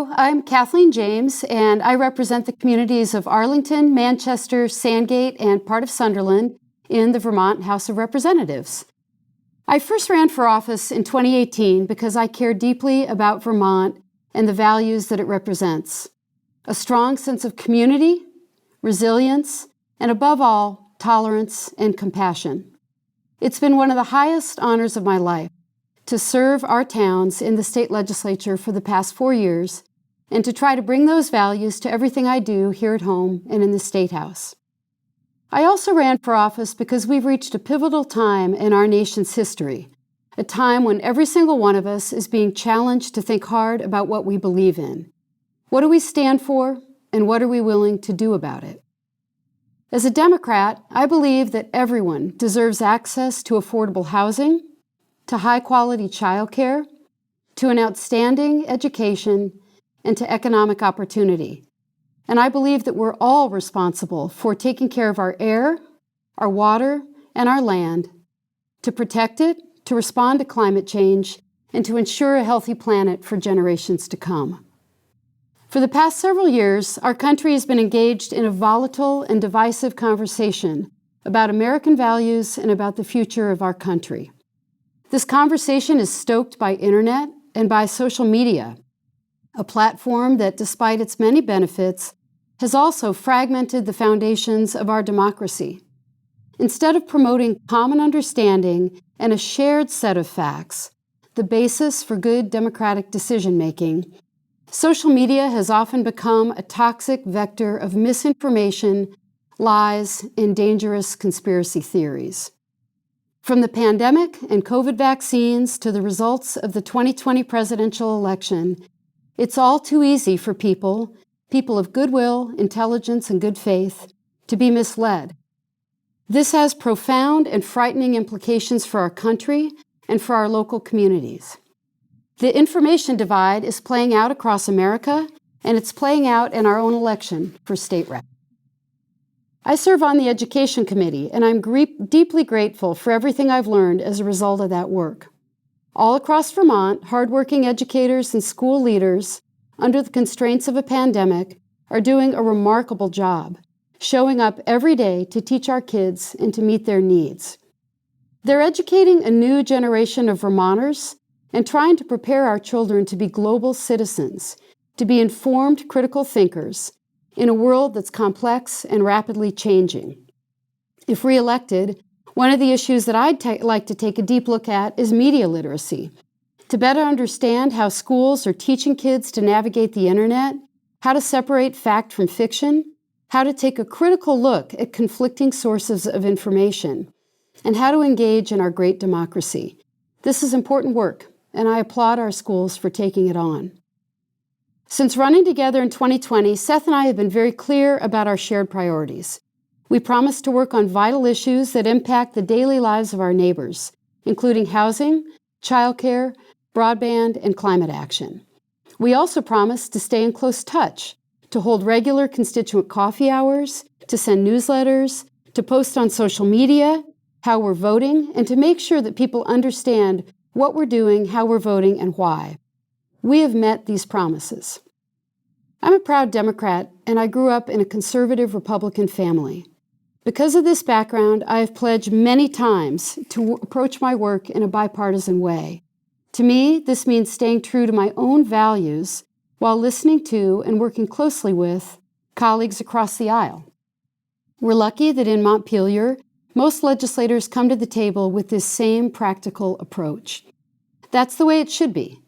Hello, I'm Kathleen James, and I represent the communities of Arlington, Manchester, Sandgate, and part of Sunderland in the Vermont House of Representatives. I first ran for office in 2018 because I care deeply about Vermont and the values that it represents. A strong sense of community, resilience, and above all, tolerance and compassion. It's been one of the highest honors of my life to serve our towns in the state legislature for the past 4 years and to try to bring those values to everything I do here at home and in the State House. I also ran for office because we've reached a pivotal time in our nation's history, a time when every single one of us is being challenged to think hard about what we believe in. What do we stand for, and what are we willing to do about it? As a Democrat, I believe that everyone deserves access to affordable housing, to high-quality childcare, to an outstanding education, and to economic opportunity. And I believe that we're all responsible for taking care of our air, our water, and our land, to protect it, to respond to climate change, and to ensure a healthy planet for generations to come. For the past several years, our country has been engaged in a volatile and divisive conversation about American values and about the future of our country. This conversation is stoked by internet and by social media, a platform that, despite its many benefits, has also fragmented the foundations of our democracy. Instead of promoting common understanding and a shared set of facts, the basis for good democratic decision-making, social media has often become a toxic vector of misinformation, lies, and dangerous conspiracy theories. From the pandemic and COVID vaccines to the results of the 2020 presidential election, it's all too easy for people of goodwill, intelligence, and good faith, to be misled. This has profound and frightening implications for our country and for our local communities. The information divide is playing out across America, and it's playing out in our own election for state rep. I serve on the Education Committee, and I'm deeply grateful for everything I've learned as a result of that work. All across Vermont, hardworking educators and school leaders, under the constraints of a pandemic, are doing a remarkable job, showing up every day to teach our kids and to meet their needs. They're educating a new generation of Vermonters and trying to prepare our children to be global citizens, to be informed, critical thinkers, in a world that's complex and rapidly changing. If reelected, one of the issues that I'd like to take a deep look at is media literacy, to better understand how schools are teaching kids to navigate the internet, how to separate fact from fiction, how to take a critical look at conflicting sources of information, and how to engage in our great democracy. This is important work, and I applaud our schools for taking it on. Since running together in 2020, Seth and I have been very clear about our shared priorities. We promise to work on vital issues that impact the daily lives of our neighbors, including housing, childcare, broadband, and climate action. We also promise to stay in close touch, to hold regular constituent coffee hours, to send newsletters, to post on social media, how we're voting, and to make sure that people understand what we're doing, how we're voting, and why. We have met these promises. I'm a proud Democrat, and I grew up in a conservative Republican family. Because of this background, I have pledged many times to approach my work in a bipartisan way. To me, this means staying true to my own values while listening to and working closely with colleagues across the aisle. We're lucky that in Montpelier, most legislators come to the table with this same practical approach. That's the way it should be.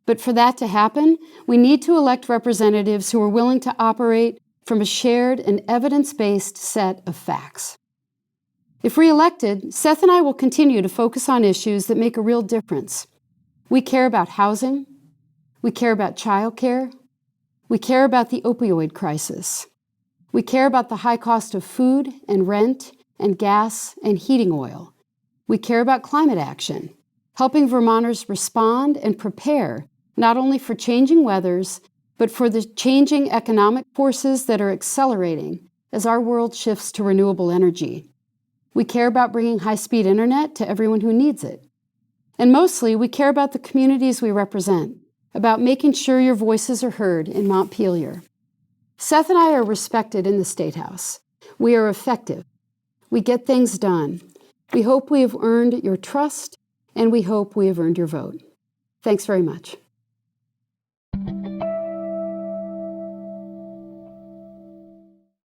But for that to happen, we need to elect representatives who are willing to operate from a shared and evidence-based set of facts. If reelected, Seth and I will continue to focus on issues that make a real difference. We care about housing. We care about childcare. We care about the opioid crisis. We care about the high cost of food and rent and gas and heating oil. We care about climate action, helping Vermonters respond and prepare not only for changing weathers, but for the changing economic forces that are accelerating as our world shifts to renewable energy. We care about bringing high-speed internet to everyone who needs it. And mostly, we care about the communities we represent, about making sure your voices are heard in Montpelier. Seth and I are respected in the State House. We are effective. We get things done. We hope we have earned your trust, and we hope we have earned your vote. Thanks very much.